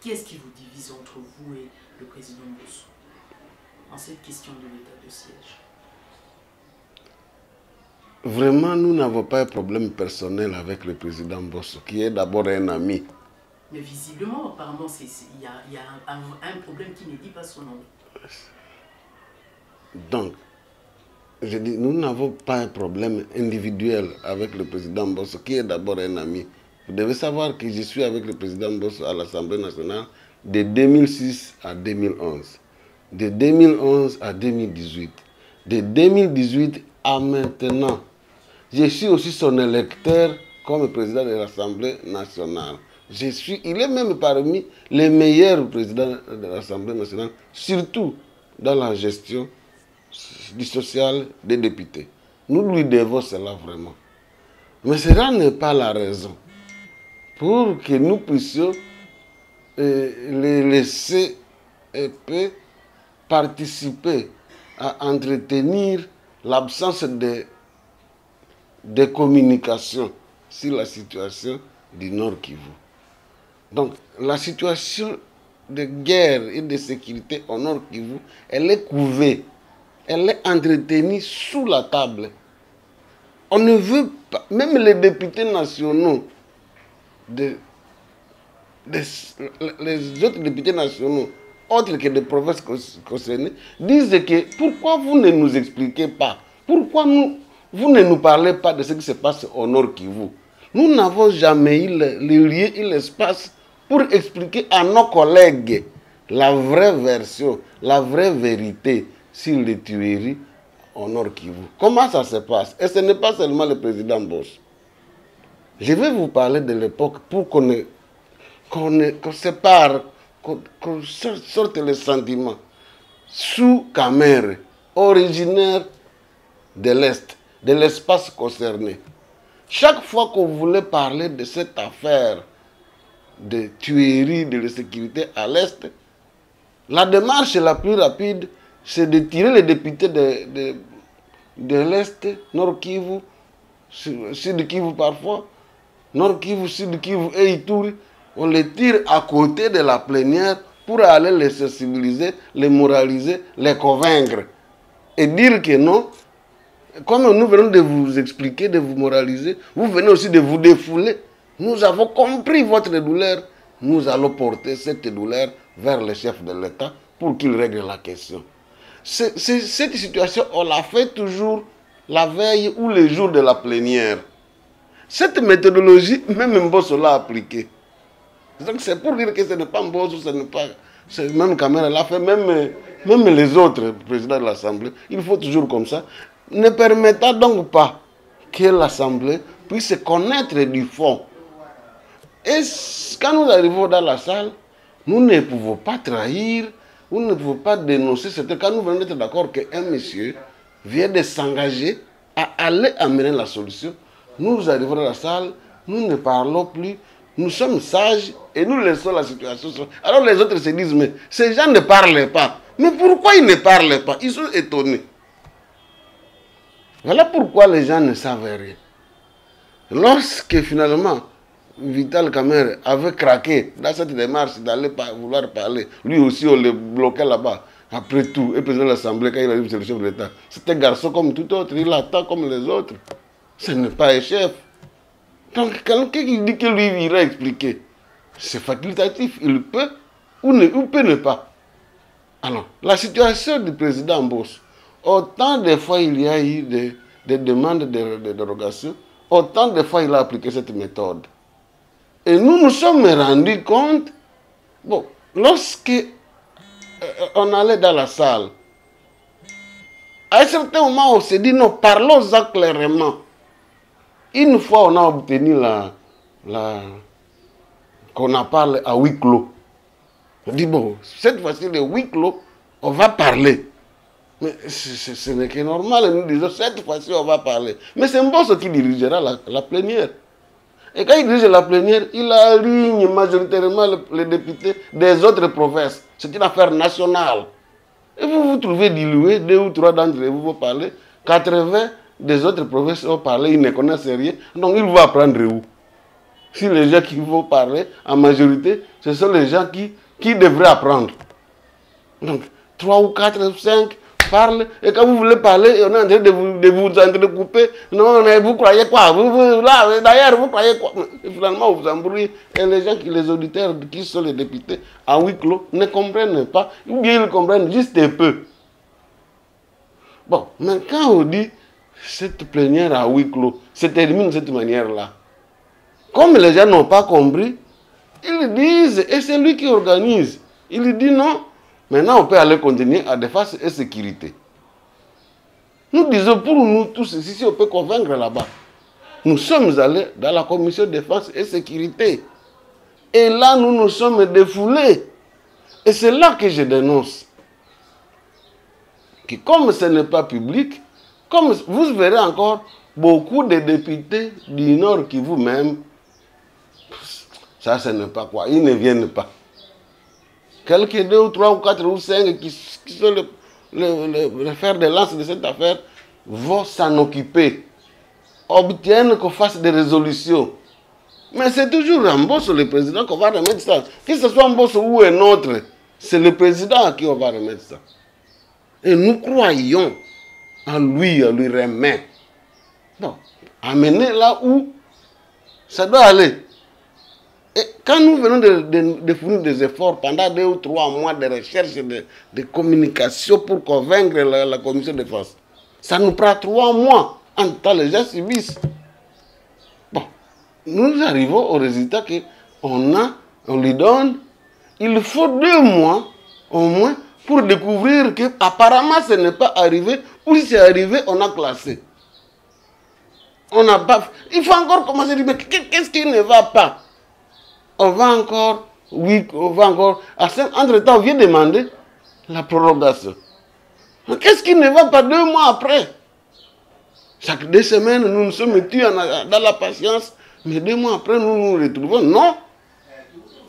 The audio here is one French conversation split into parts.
Qu'est-ce qui vous divise entre vous et le président Mbosso en cette question de l'état de siège? Vraiment, nous n'avons pas un problème personnel avec le président Mbosso, qui est d'abord un ami. Mais visiblement, apparemment, il y a un problème qui ne dit pas son nom. Donc, je dis, nous n'avons pas un problème individuel avec le président Mbosso, qui est d'abord un ami. Vous devez savoir que je suis avec le président Mbosso à l'Assemblée nationale de 2006 à 2011, de 2011 à 2018, de 2018 à maintenant. Je suis aussi son électeur comme président de l'Assemblée nationale. Il est même parmi les meilleurs présidents de l'Assemblée nationale, surtout dans la gestion du social des députés. Nous lui devons cela vraiment. Mais cela n'est pas la raison pour que nous puissions les laisser participer à entretenir l'absence de communication sur la situation du Nord Kivu. Donc, la situation de guerre et de sécurité au Nord Kivu, elle est couvée, elle est entretenue sous la table. On ne veut pas, même les députés nationaux, les autres députés nationaux, autres que des provinces concernées, disent que pourquoi vous ne nous expliquez pas, pourquoi vous ne nous parlez pas de ce qui se passe au Nord Kivu. Nous n'avons jamais eu le lieu et l'espace pour expliquer à nos collègues la vraie version, la vraie vérité sur les tueries au Nord Kivu. Comment ça se passe? Et ce n'est pas seulement le président Bosch. Je vais vous parler de l'époque pour qu'on sépare, qu'on sorte les sentiments. Sous Kamere, originaire de l'Est, de l'espace concerné. Chaque fois qu'on voulait parler de cette affaire de tuerie, de l'insécurité à l'Est, la démarche la plus rapide, c'est de tirer les députés de l'Est, Nord Kivu, Sud Kivu parfois, Nord Kivu, Sud Kivu et Ituri, on les tire à côté de la plénière pour aller les sensibiliser, les moraliser, les convaincre. Et dire que non, comme nous venons de vous expliquer, de vous moraliser, vous venez aussi de vous défouler. Nous avons compris votre douleur. Nous allons porter cette douleur vers le chef de l'État pour qu'il règle la question. Cette situation, on l'a fait toujours la veille ou le jour de la plénière. Cette méthodologie, même Mbosso l'a appliquée. Donc c'est pour dire que ce n'est pas Mbosso, ce n'est pas... Même Kamere l'a fait, même les autres présidents de l'Assemblée. Il faut toujours comme ça. Ne permettant donc pas que l'Assemblée puisse connaître du fond. Et quand nous arrivons dans la salle, nous ne pouvons pas trahir, nous ne pouvons pas dénoncer. C'était quand nous venons d'être d'accord qu'un monsieur vient de s'engager à aller amener la solution. Nous arrivons dans la salle, nous ne parlons plus, nous sommes sages et nous laissons la situation. Alors les autres se disent, mais ces gens ne parlent pas. Mais pourquoi ils ne parlent pas? Ils sont étonnés. Voilà pourquoi les gens ne savent rien. Lorsque finalement Vital Kamere avait craqué dans cette démarche d'aller vouloir parler, lui aussi on le bloquait là-bas. Après tout, le président de l'Assemblée, quand il arrive sur le chef de l'État, c'est un garçon comme tout autre, il attend comme les autres. Ce n'est pas un chef. Donc quelqu'un qui dit que lui ira expliquer, c'est facultatif, il peut ou peut ne pas. Alors, la situation du président Mbosso, autant de fois il y a eu des demandes de dérogation, autant de fois il a appliqué cette méthode. Et nous nous sommes rendus compte, bon, lorsque on allait dans la salle, à un certain moment on s'est dit, non, parlons-en clairement. Une fois on a obtenu qu'on en parle à huis clos. On dit, bon, cette fois-ci, le huis clos, on va parler. Mais ce n'est que normal, nous disons, cette fois-ci, on va parler. Mais c'est Mbosso qui dirigera la plénière. Et quand il dirige la plénière, il aligne majoritairement les députés des autres provinces. C'est une affaire nationale. Et vous vous trouvez dilué, 2 ou 3 d'entre vous vont parler, 80 des autres provinces vont parler, ils ne connaissent rien. Donc ils vont apprendre où? si les gens qui vont parler, en majorité, ce sont les gens qui devraient apprendre. Donc, 3 ou 4 ou 5 parlent, et quand vous voulez parler, on est en train de vous entrecouper. Non, mais vous croyez quoi? Là, d'ailleurs, vous croyez quoi? Et finalement, vous embrouillez. Et les gens, les auditeurs qui sont les députés à huis clos ne comprennent pas, ou bien ils comprennent juste un peu. Bon, mais quand on dit cette plénière à huis clos se termine de cette manière-là, comme les gens n'ont pas compris, ils disent, et c'est lui qui organise, il dit non, maintenant on peut aller continuer à défense et sécurité. Nous disons pour nous tous, si on peut convaincre là-bas, nous sommes allés dans la commission défense et sécurité. Et là, nous nous sommes défoulés. Et c'est là que je dénonce. Que comme ce n'est pas public, comme vous verrez encore beaucoup de députés du Nord qui vous-même, ça ce n'est pas quoi, ils ne viennent pas. Quelques 2 ou 3 ou 4 ou 5 qui sont le fer de lance de cette affaire vont s'en occuper, obtiennent qu'on fasse des résolutions. Mais c'est toujours un boss, le président, qu'on va remettre ça. Que ce soit un boss ou un autre, c'est le président à qui on va remettre ça. Et nous croyons à lui remettre. Bon, amener là où ça doit aller. Et quand nous venons de fournir des efforts pendant 2 ou 3 mois de recherche et de communication pour convaincre la commission de défense, ça nous prend 3 mois. En même temps, les gens subissent. Bon, nous arrivons au résultat qu'on lui donne, il faut 2 mois au moins pour découvrir qu'apparemment ce n'est pas arrivé, ou si c'est arrivé, on a classé. On n'a pas. Il faut encore commencer à dire, mais qu'est-ce qui ne va pas? On va encore, oui, on va encore. Entre-temps, on vient demander la prorogation. Mais qu'est-ce qui ne va pas 2 mois après? Chaque 2 semaines, nous nous sommes tués dans la patience, mais 2 mois après, nous nous retrouvons. Non.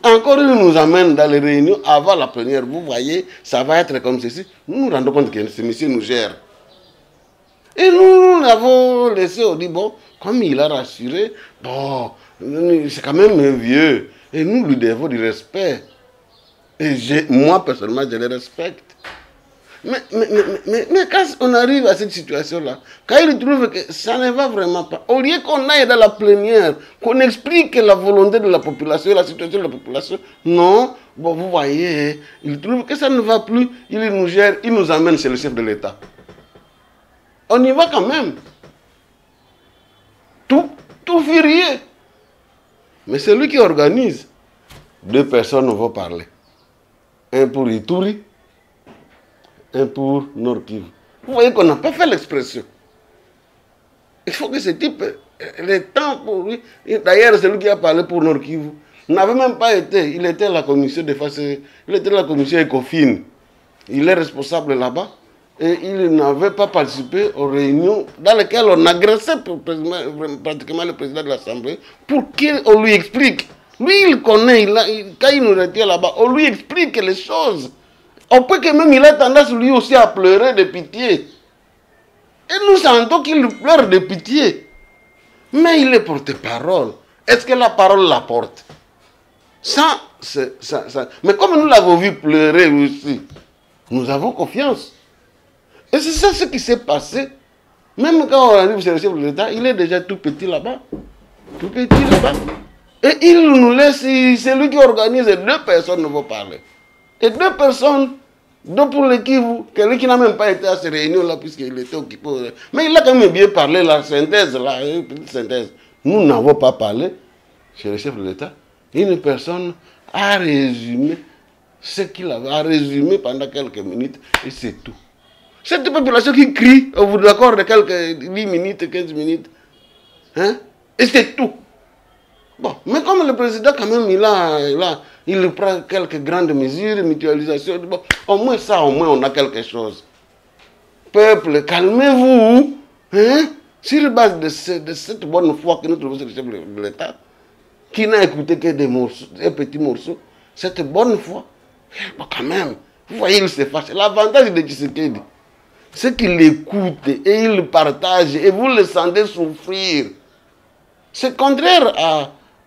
Encore, ils nous amènent dans les réunions avant la plénière. Vous voyez, ça va être comme ceci. Nous nous rendons compte que ce monsieur nous gère. Et nous l'avons laissé, on dit, bon, comme il a rassuré, bon, c'est quand même un vieux. Et nous lui devons du respect. Et moi, personnellement, je le respecte. Mais quand on arrive à cette situation-là, quand il trouve que ça ne va vraiment pas, au lieu qu'on aille dans la plénière, qu'on explique la volonté de la population, la situation de la population, non, bon, vous voyez, il trouve que ça ne va plus, il nous gère, il nous amène chez le chef de l'État. On y va quand même. Tout furieux. Mais c'est lui qui organise. 2 personnes vont parler. Un pour Ituri, un pour Nord Kivu. Vous voyez qu'on n'a pas fait l'expression. Il faut que ce type ait le temps pour lui. D'ailleurs, celui qui a parlé pour Nord Kivu n'avait même pas été. Il était à la commission de face, il était à la commission ECOFIN. Il est responsable là-bas. Et il n'avait pas participé aux réunions dans lesquelles on agressait pratiquement le président de l'Assemblée pour qu'on lui explique. Lui, il connaît, quand il nous retient là-bas, on lui explique les choses. On peut que même il a tendance lui aussi à pleurer de pitié. Et nous sentons qu'il pleure de pitié. Mais il est porte-parole. Est-ce que la parole la porte? Ça. Mais comme nous l'avons vu pleurer aussi, nous avons confiance. Et c'est ça ce qui s'est passé. Même quand on arrive chez le chef de l'État, il est déjà tout petit là-bas. Tout petit là-bas. Et il nous laisse, c'est lui qui organise, 2 personnes vont parler. Et 2 personnes, 2 pour le Kivu, quelqu'un qui n'a même pas été à ces réunions-là, puisqu'il était occupé. Mais il a quand même bien parlé, la synthèse, là, une petite synthèse. Nous n'avons pas parlé chez le chef de l'État. Une personne a résumé ce qu'il avait, a résumé pendant quelques minutes, et c'est tout. Cette population qui crie au bout d'accord de quelques 10 minutes, 15 minutes. Hein? Et c'est tout. Bon, mais comme le président, quand même, il prend quelques grandes mesures, mutualisation. Bon, au moins ça, au moins on a quelque chose. Peuple, calmez-vous. Hein? Sur base de cette bonne foi que nous trouvons sur le chef de l'État, qui n'a écouté que des morceaux, des petits morceaux, cette bonne foi, bon, quand même, vous voyez, il se fâche. L'avantage de Tshisekedi, c'est qu'il écoute et il partage et vous le sentez souffrir. C'est contraire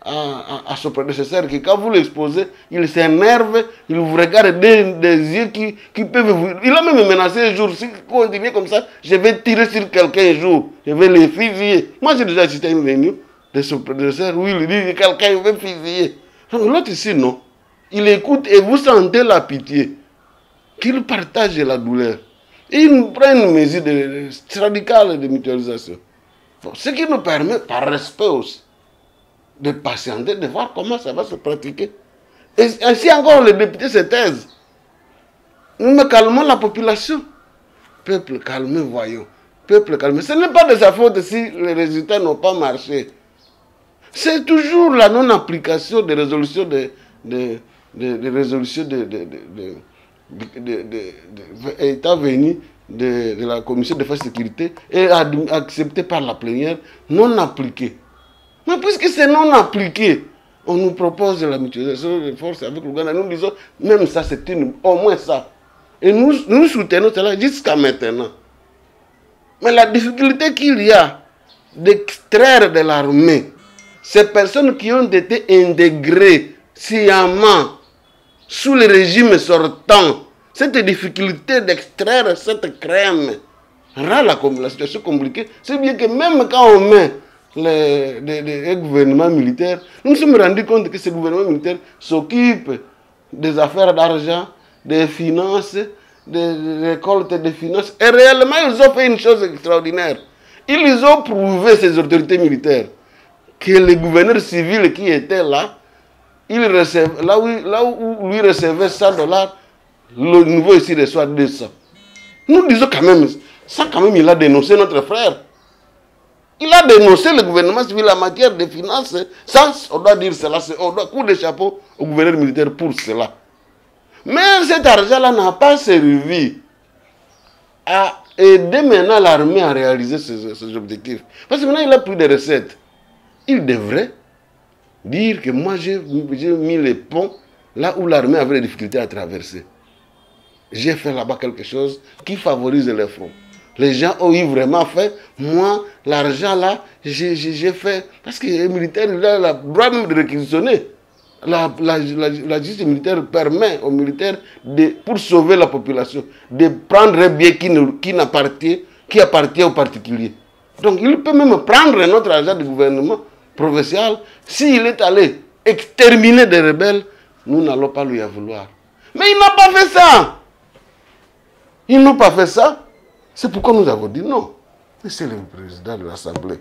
à son prédécesseur que quand vous l'exposez, il s'énerve, il vous regarde des yeux qui peuvent vous... Il a même menacé un jour, si vous continuez comme ça, je vais tirer sur quelqu'un un jour, je vais le fusiller. Moi j'ai déjà assisté à une réunion de son prédécesseur où il dit que quelqu'un veut fusiller. L'autre ici, non. Il écoute et vous sentez la pitié, qu'il partage la douleur. Et il nous prend une mesure radicale de mutualisation. Bon, ce qui nous permet, par respect aussi, de patienter, de voir comment ça va se pratiquer. Et ainsi encore, les députés se taisent. Nous me calmons la population. Peuple, calmez, voyons. Peuple, calmez. Ce n'est pas de sa faute si les résultats n'ont pas marché. C'est toujours la non-application des résolutions État venu de la Commission de défense et sécurité et acceptée par la plénière, non appliquée. Mais puisque c'est non appliqué, on nous propose la mutualisation des forces avec l'Ouganda. Nous disons, même ça, c'est au moins ça. Et nous soutenons cela jusqu'à maintenant. Mais la difficulté qu'il y a d'extraire de l'armée ces personnes qui ont été intégrées sciemment sous le régime sortant, cette difficulté d'extraire cette crème rend la situation compliquée. C'est bien que même quand on met les gouvernements militaires, nous nous sommes rendus compte que ces gouvernements militaires s'occupent des affaires d'argent, des finances, des récoltes de finances. Et réellement, ils ont fait une chose extraordinaire. Ils ont prouvé, ces autorités militaires, que les gouverneurs civils qui étaient là, là où lui recevait $100, le nouveau ici reçoit 200. Nous disons quand même, ça quand même, il a dénoncé notre frère. Il a dénoncé le gouvernement civil en matière de finances. Ça, on doit dire cela, on doit coup de chapeau au gouverneur militaire pour cela. Mais cet argent-là n'a pas servi à aider maintenant l'armée à réaliser ses objectifs. Parce que maintenant, il a plus de recettes. Il devrait dire que moi, j'ai mis les ponts là où l'armée avait des difficultés à traverser. J'ai fait là-bas quelque chose qui favorise les fonds. Les gens ont eu vraiment fait. Moi, l'argent là, j'ai fait. Parce que les militaires, il a le droit même de réquisitionner. La justice militaire permet aux militaires, pour sauver la population, de prendre un bien qui appartient aux particuliers. Donc, il peut même prendre notre argent du gouvernement provincial. S'il est allé exterminer des rebelles, nous n'allons pas lui en vouloir. Mais il n'a pas fait ça. Ils n'ont pas fait ça. C'est pourquoi nous avons dit non. Monsieur le président de l'Assemblée,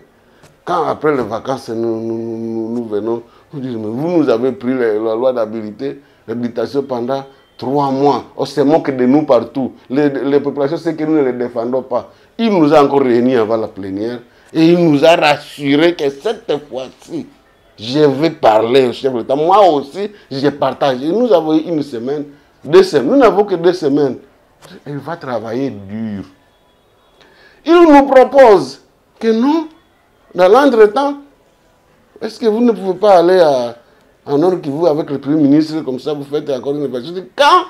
quand après les vacances, nous venons, nous disons, mais vous nous avez pris la loi d'habilitation pendant 3 mois. On se moque de nous partout. Les populations, c'est que nous ne les défendons pas. Il nous a encore réunis avant la plénière et il nous a rassuré que cette fois-ci, je vais parler au chef de l'État. Moi aussi, je partage. Et nous avons eu 1 semaine, 2 semaines. Nous n'avons que 2 semaines. Il va travailler dur. Il nous propose que non, dans l'entretemps, est-ce que vous ne pouvez pas aller en Nord Kivu avec le Premier ministre, comme ça vous faites encore une évaluation. Quand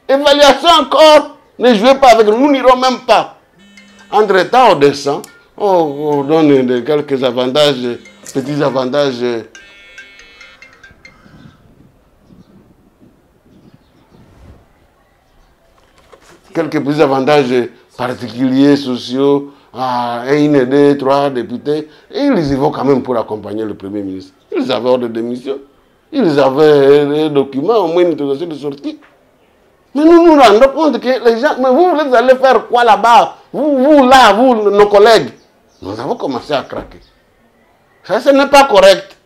évaluation encore, ne jouez pas avec nous, nous n'irons même pas. Entre-temps, on descend, on donne quelques avantages, petits avantages. Quelques petits avantages particuliers, sociaux, à 1, 2, 3 députés, et ils y vont quand même pour accompagner le Premier ministre. Ils avaient ordre de mission, ils avaient un document, au moins une autorisation de sortie. Mais nous nous rendons compte que les gens, mais vous allez faire quoi là-bas? Vous là, vous, nos collègues. Nous avons commencé à craquer. Ça, ce n'est pas correct.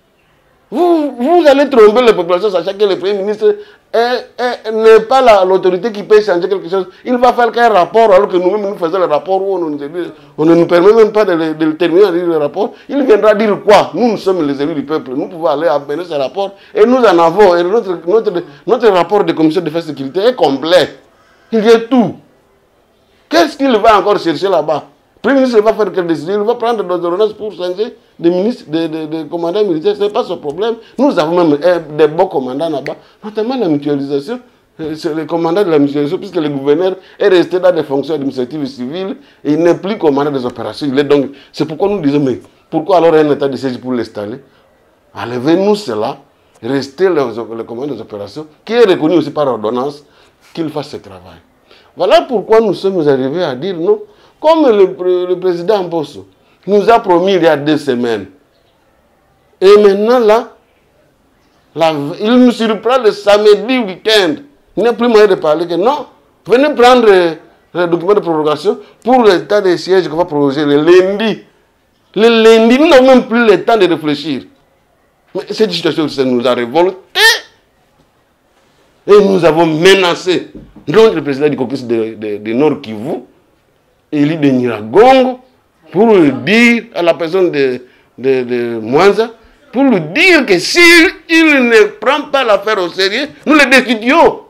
Vous allez tromper les populations, sachant que le Premier ministre n'est pas l'autorité qui peut changer quelque chose. Il va faire qu'un rapport, alors que nous-mêmes nous faisons le rapport où on ne nous permet même pas de le terminer à lire le rapport. Il viendra dire quoi? Nous sommes les élus du peuple. Nous pouvons aller amener ce rapport et nous en avons. Et notre rapport de commission de défense et sécurité est complet. Il y a tout. Qu'est-ce qu'il va encore chercher là-bas? Le Premier ministre va faire quelle décision? Il va prendre des ordonnances pour changer des ministres, des commandants militaires. Ce n'est pas son problème. Nous avons même des bons commandants là-bas, notamment la mutualisation. C'est le commandant de la mutualisation, puisque le gouverneur est resté dans des fonctions administratives et civiles, et il n'est plus commandant des opérations. Donc, c'est pourquoi nous disons, mais pourquoi alors un état de siège pour l'installer? Enlevez-nous cela, restez le commandant des opérations, qui est reconnu aussi par ordonnance, qu'il fasse ce travail. Voilà pourquoi nous sommes arrivés à dire non. Comme le président Mbosso nous a promis il y a 2 semaines. Et maintenant là, il nous surprend le samedi week-end. Il n'y a plus moyen de parler que non. Venez prendre le document de prorogation pour l'état des sièges qu'on va proroger le lundi. Le lundi, nous n'avons même plus le temps de réfléchir. Mais cette situation, ça nous a révoltés. Et nous avons menacé notre président du caucus de Nord Kivu, Élie de Nyiragongo, pour lui dire à la personne de Mwanza, pour lui dire que s'il ne prend pas l'affaire au sérieux, nous le destituons.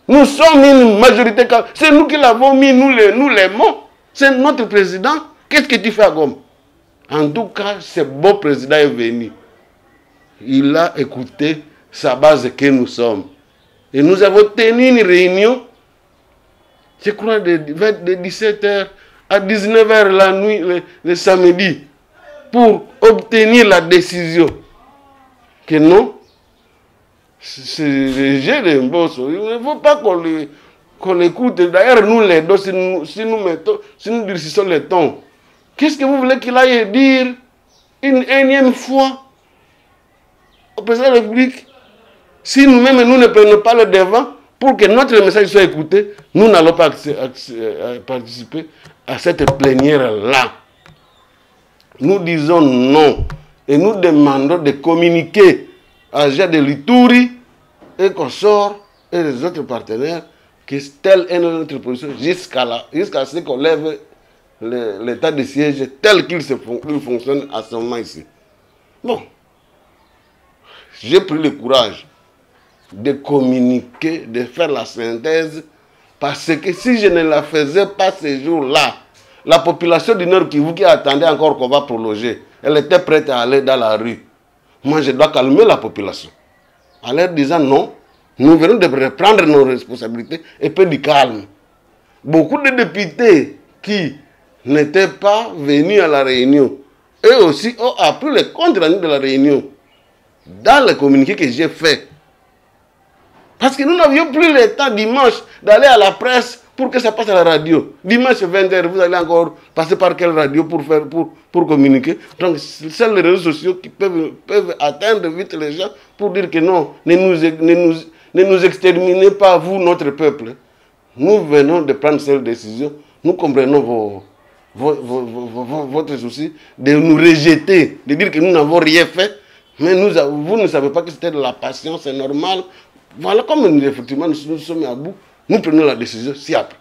Nous sommes une majorité, c'est nous qui l'avons mis, nous l'aimons. C'est notre président. Qu'est-ce que tu fais à Goma? En tout cas, ce beau président est venu. Il a écouté sa base que nous sommes. Et nous avons tenu une réunion, je crois, de 17h à 19h la nuit, le samedi, pour obtenir la décision que non, c'est le jeu de Mbosso. Il ne faut pas qu'on l'écoute. D'ailleurs, nous les deux, si nous durcissons le ton, qu'est-ce que vous voulez qu'il aille dire une énième fois au président de la République? Si nous-mêmes, nous ne prenons pas le devant pour que notre message soit écouté, nous n'allons pas participer à cette plénière-là. Nous disons non. Et nous demandons de communiquer à Jean de Lituri et consorts et les autres partenaires que telle est notre position jusqu'à ce qu'on lève l'état de siège tel qu'il fonctionne à ce moment ici. Bon. J'ai pris le courage de communiquer, de faire la synthèse, parce que si je ne la faisais pas ce jour-là, la population du Nord Kivu qui attendait encore qu'on va prolonger, elle était prête à aller dans la rue. Moi, je dois calmer la population. En leur disant non, nous venons de reprendre nos responsabilités et peu du calme. Beaucoup de députés qui n'étaient pas venus à la réunion, eux aussi ont appris le compte rendu de la réunion dans le communiqué que j'ai fait. Parce que nous n'avions plus le temps dimanche d'aller à la presse pour que ça passe à la radio. Dimanche 20h, vous allez encore passer par quelle radio pour communiquer? Donc, c'est les réseaux sociaux qui peuvent atteindre vite les gens pour dire que non, ne nous exterminez pas, vous, notre peuple. Nous venons de prendre cette décision. Nous comprenons votre souci de nous rejeter, de dire que nous n'avons rien fait. Mais vous ne savez pas que c'était de la passion, c'est normal. Voilà comme effectivement nous sommes à bout. Nous prenons la décision si après.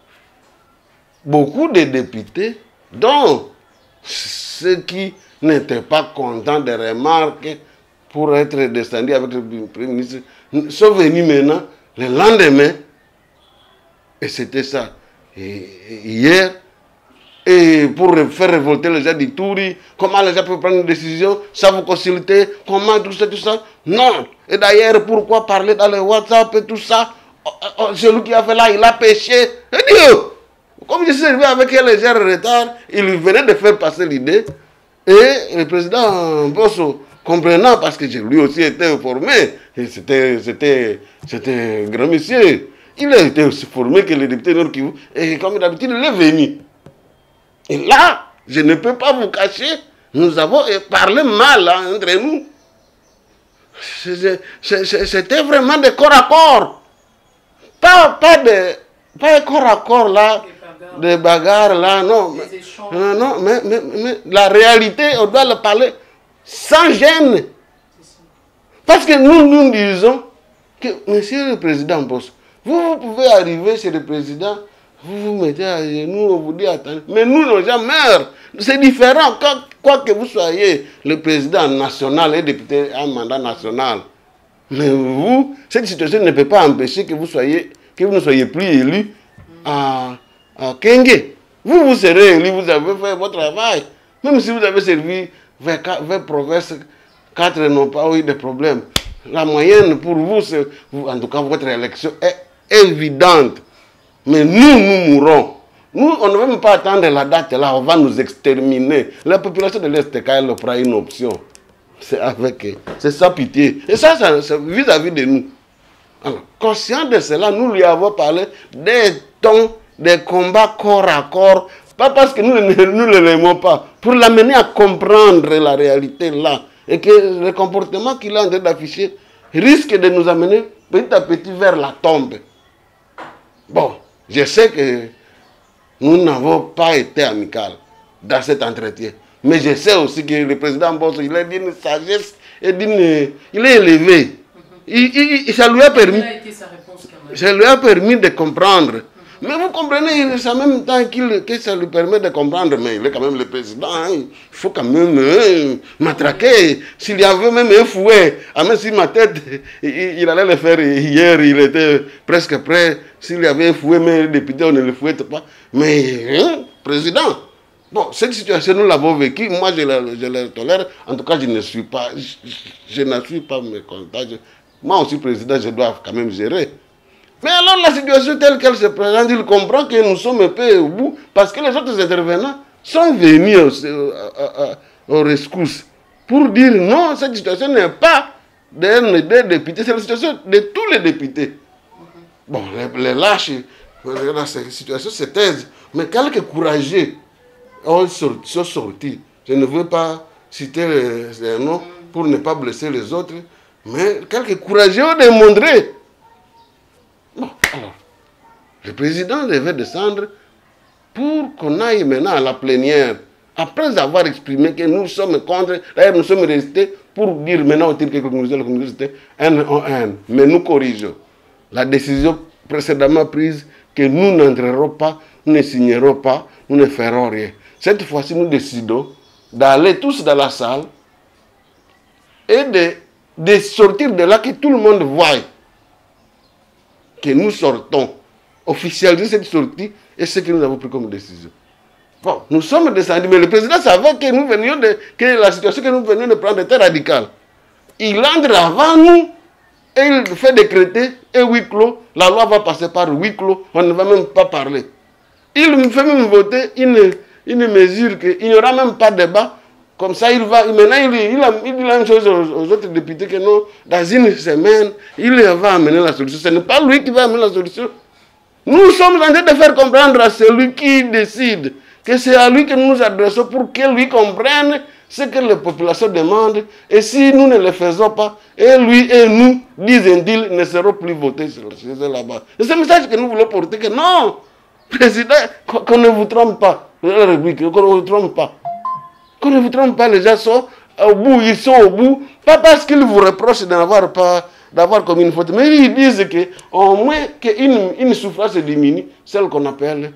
Beaucoup de députés, dont ceux qui n'étaient pas contents des remarques pour être descendus avec le Premier ministre, sont venus maintenant, le lendemain, et c'était ça. Et hier, et pour faire révolter les gens d'Ituri, comment les gens peuvent prendre une décision sans vous consulter, comment tout ça. Non. Et d'ailleurs, pourquoi parler dans les WhatsApp et tout ça? Celui qui a fait là, il a péché. Et Dieu, comme je suis arrivé avec un léger retard, il venait de faire passer l'idée. Et le président Mbosso, comprenant, parce que lui aussi était formé, et c'était grand monsieur, il a été aussi formé que le député Nord Kivu, et comme d'habitude, il est venu. Et là, je ne peux pas vous cacher, nous avons parlé mal entre nous. C'était vraiment de corps à corps. Pas corps à corps là, des bagarres là, non. Mais la réalité, on doit le parler sans gêne. Parce que nous disons que, monsieur le président Mbosso, vous pouvez arriver chez le président, vous vous mettez à genoux, on vous dit attendez. Mais nous, nos gens meurent. C'est différent. Quoi que vous soyez le président national et député à mandat national. Mais vous, cette situation ne peut pas empêcher que vous ne soyez plus élu à Kenge. Vous serez élu, vous avez fait votre travail. Même si vous avez servi vers provinces, 4 n'ont pas eu de problème. La moyenne pour vous, en tout cas votre élection est évidente. Mais nous mourrons. Nous, on ne va même pas attendre la date là, on va nous exterminer. La population de l'Est, elle prend une option. c'est avec... C'est sa pitié. Et ça, c'est vis-à-vis de nous. Alors, conscient de cela, nous lui avons parlé des tons, des combats corps à corps, pas parce que nous ne l'aimons pas, pour l'amener à comprendre la réalité là, et que le comportement qu'il a en train d'afficher risque de nous amener petit à petit vers la tombe. Bon, je sais que nous n'avons pas été amicaux dans cet entretien, mais je sais aussi que le président Bosso, il est d'une sagesse et il est élevé. Ça lui a permis, ça lui a permis de comprendre. Mais vous comprenez, c'est en même temps que ça lui permet de comprendre, mais il est quand même le président, hein, il faut quand même matraquer. S'il y avait même un fouet, même si ma tête, il allait le faire hier, il était presque prêt. S'il y avait un fouet, mais les députés, on ne le fouette pas. Mais, président, bon, cette situation, nous l'avons vécue, moi je la tolère. En tout cas, je ne suis pas mécontent. Moi aussi, président, je dois quand même gérer. Mais alors la situation telle qu'elle se présente, il comprend que nous sommes un peu au bout, parce que les autres intervenants sont venus aux rescousses pour dire non, cette situation n'est pas des députés, c'est la situation de tous les députés. Bon, les lâches, dans cette situation se taisent, mais quelques courageux sont sortis. Je ne veux pas citer les noms pour ne pas blesser les autres, mais quelques courageux ont démontré. Bon, alors, le président devait descendre pour qu'on aille maintenant à la plénière. Après avoir exprimé que nous sommes contre, d'ailleurs nous sommes restés pour dire maintenant au titre que la conclusion c'était N en N. Mais nous corrigeons la décision précédemment prise que nous n'entrerons pas, nous ne signerons pas, nous ne ferons rien. Cette fois-ci, nous décidons d'aller tous dans la salle et de sortir de là, que tout le monde voie que nous sortons, officialiser cette sortie et ce que nous avons pris comme décision. Bon, nous sommes descendus, mais le président savait que la situation que nous venions de prendre était radicale. Il entre avant nous et il fait décréter un huis clos. La loi va passer par huis clos, on ne va même pas parler. Il fait même voter une mesure qu'il n'y aura même pas de débat. Comme ça, maintenant, il dit la même chose aux autres députés que non, dans une semaine, il va amener la solution. Ce n'est pas lui qui va amener la solution. Nous sommes en train de faire comprendre à celui qui décide que c'est à lui que nous nous adressons pour qu'il lui comprenne ce que les populations demandent. Et si nous ne le faisons pas, et lui et nous, disent-ils, ne seront plus votés sur là-bas. C'est ce message que nous voulons porter, que non, président, qu'on ne vous trompe pas, qu'on ne vous trompe pas. Qu'on ne vous trompe pas, les gens sont au bout, ils sont au bout, pas parce qu'ils vous reprochent d'avoir commis une faute, mais ils disent qu'au moins qu'une souffrance diminue, celle qu'on appelle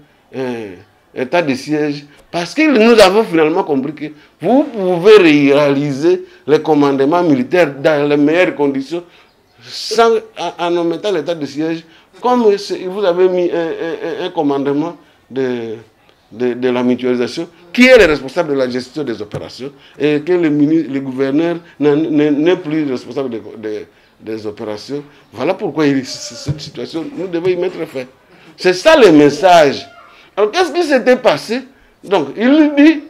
état de siège, parce que nous avons finalement compris que vous pouvez réaliser les commandements militaires dans les meilleures conditions, en omettant l'état de siège, comme vous avez mis un commandement de la mutualisation, qui est le responsable de la gestion des opérations, et que le gouverneur n'est plus responsable des opérations. Voilà pourquoi cette situation, nous devons y mettre fin. C'est ça le message. Alors qu'est-ce qui s'était passé? Donc il dit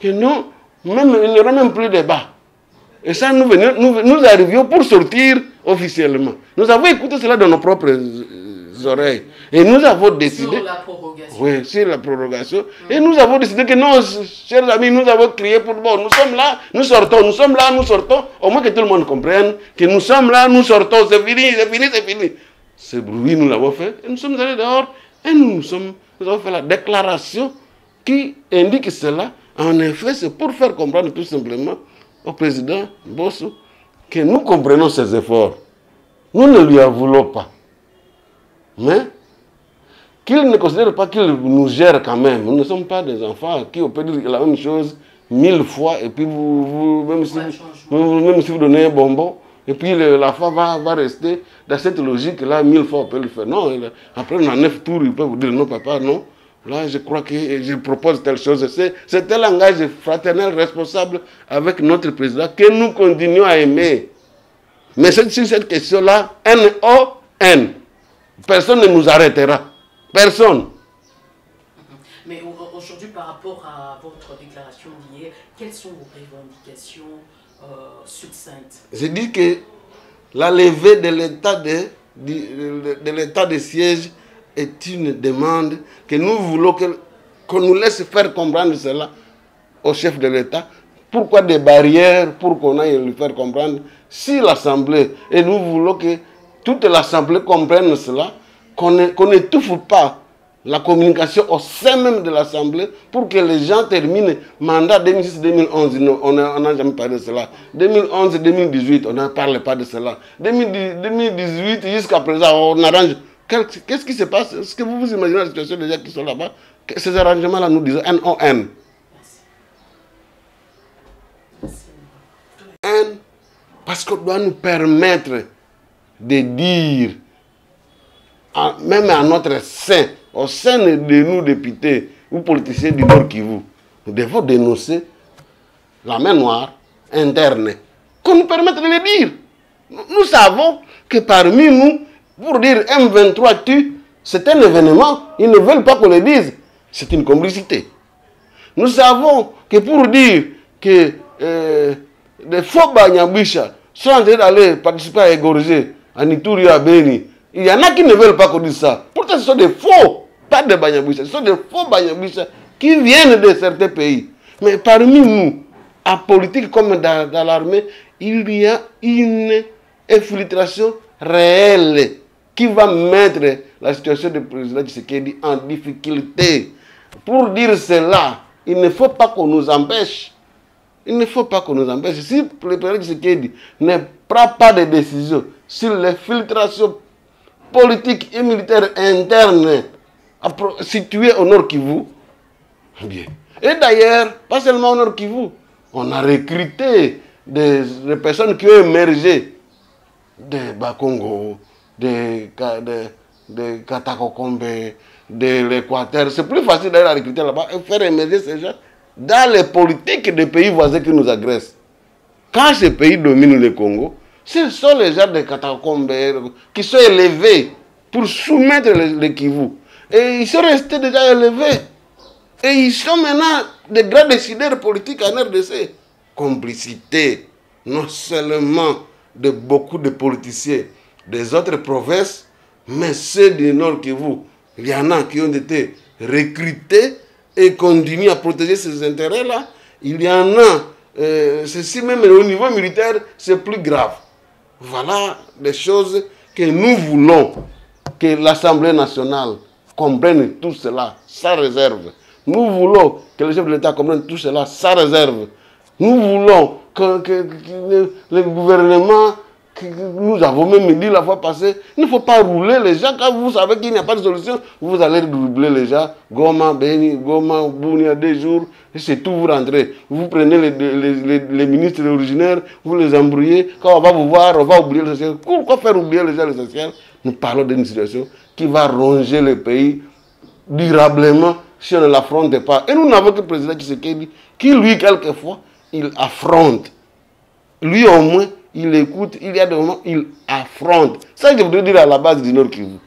que non, même, il n'y aura même plus de débat. Et ça, nous arrivions pour sortir officiellement. Nous avons écouté cela dans nos propres oreilles. Et nous avons décidé... Sur la prorogation. Oui, sur la prorogation. Et nous avons décidé que non, chers amis, nous avons crié pour... Bon, nous sommes là, nous sortons, nous sommes là, nous sortons. Au moins que tout le monde comprenne que nous sommes là, nous sortons, c'est fini, c'est fini, c'est fini. Ce bruit, nous l'avons fait. Et nous sommes allés dehors. Et nous avons fait la déclaration qui indique cela. En effet, c'est pour faire comprendre tout simplement au président Bosso que nous comprenons ses efforts. Nous ne lui en voulons pas. Mais qu'il ne considère pas qu'il nous gère quand même. Nous ne sommes pas des enfants qui on peut dire la même chose 1000 fois et puis même si vous donnez un bonbon, et puis l'enfant va rester dans cette logique-là 1000 fois on peut le faire. Non, après on a 9 tours, il peut vous dire non papa, non. Là, je crois que je propose telle chose. C'est un langage fraternel, responsable avec notre président que nous continuons à aimer. Mais sur cette question-là, N-O-N, personne ne nous arrêtera. Personne. Mais aujourd'hui, par rapport à votre déclaration d'hier, quelles sont vos revendications succincte. Je dis que la levée de l'état de siège est une demande que nous voulons qu'on nous laisse faire comprendre cela au chef de l'État. Pourquoi des barrières pour qu'on aille lui faire comprendre si l'Assemblée, et nous voulons que toute l'Assemblée comprenne cela, qu'on n'étouffe pas la communication au sein même de l'Assemblée pour que les gens terminent mandat 2006-2011. On n'a jamais parlé de cela. 2011-2018, on ne parle pas de cela. 2018 jusqu'à présent, on arrange. Qu'est-ce qui se passe? Est-ce que vous imaginez la situation des gens qui sont là-bas? Ces arrangements-là nous disent NON. N, parce qu'on doit nous permettre de dire, même à notre sein, au sein de nous députés ou politiciens du Nord Kivu, nous devons dénoncer la main noire interne, qu'on nous permette de le dire. Nous savons que parmi nous, pour dire M23 tue, c'est un événement, ils ne veulent pas qu'on le dise, c'est une complicité. Nous savons que pour dire que les faux Banyabisha sont en train d'aller participer à égorger à Ituri, à Beni, il y en a qui ne veulent pas qu'on dise ça. Pourtant, ce sont des faux, pas des Banyabisha, ce sont des faux Banyabisha qui viennent de certains pays. Mais parmi nous, en politique comme dans l'armée, il y a une infiltration réelle qui va mettre la situation du président Tshisekedi en difficulté. Pour dire cela, il ne faut pas qu'on nous empêche. Il ne faut pas qu'on nous empêche. Si le président Tshisekedi ne prend pas de décision sur les filtrations politiques et militaires internes situées au Nord Kivu, bien. Et d'ailleurs, pas seulement au Nord Kivu, on a recruté des personnes qui ont émergé de Bakongo, de Katakokombe, de l'Équateur. C'est plus facile d'aller la recruter là-bas et faire émerger ces gens dans les politiques des pays voisins qui nous agressent. Quand ces pays dominent le Congo, ce sont les gens de Katakombe qui sont élevés pour soumettre le Kivu. Et ils sont restés déjà élevés. Et ils sont maintenant des grands décideurs politiques en RDC. Complicité, non seulement de beaucoup de politiciens des autres provinces, mais ceux du Nord Kivu. Il y en a qui ont été recrutés et continuent à protéger ces intérêts-là. Il y en a, ceci même au niveau militaire, c'est plus grave. Voilà des choses que nous voulons que l'Assemblée nationale comprenne tout cela sans réserve. Nous voulons que le chef de l'État comprenne tout cela sans réserve. Nous voulons que le gouvernement, que nous avons même dit la fois passée, il ne faut pas rouler les gens. Quand vous savez qu'il n'y a pas de solution, vous allez rouler les gens. Goma, Beni, Goma, Bounia, 2 jours, et c'est tout, vous rentrez. Vous prenez les ministres originaires, vous les embrouillez. Quand on va vous voir, on va oublier l'essentiel. Pourquoi faire oublier les gens l'essentiel? Nous parlons d'une situation qui va ronger le pays durablement si on ne l'affronte pas. Et nous n'avons que le président Tshisekedi qui, lui, quelquefois, il affronte. Lui, au moins, il écoute. Il y a des moments, il affronte. Ça, je voudrais dire à la base du Nord Kivu.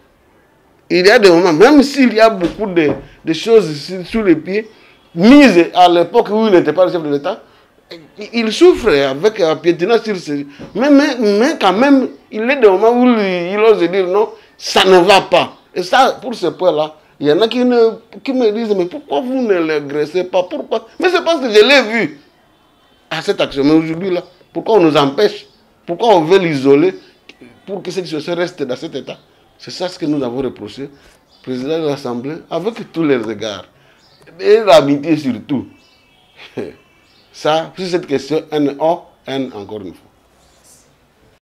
Il y a des moments, même s'il y a beaucoup de choses sous les pieds, mises à l'époque où il n'était pas le chef de l'État, il souffre avec un piétinage sur ses... Mais quand même, il y a des moments où il ose dire non, ça ne va pas. Et ça, pour ce point-là, il y en a qui me disent, mais pourquoi vous ne l'agressez pas? Pourquoi? Mais c'est parce que je l'ai vu à cette action. Mais aujourd'hui, là, pourquoi on nous empêche? Pourquoi on veut l'isoler pour que cette situation reste dans cet état? C'est ça ce que nous avons reproché, président de l'Assemblée, avec tous les égards. Et l'amitié surtout. Ça, sur cette question, N encore une fois.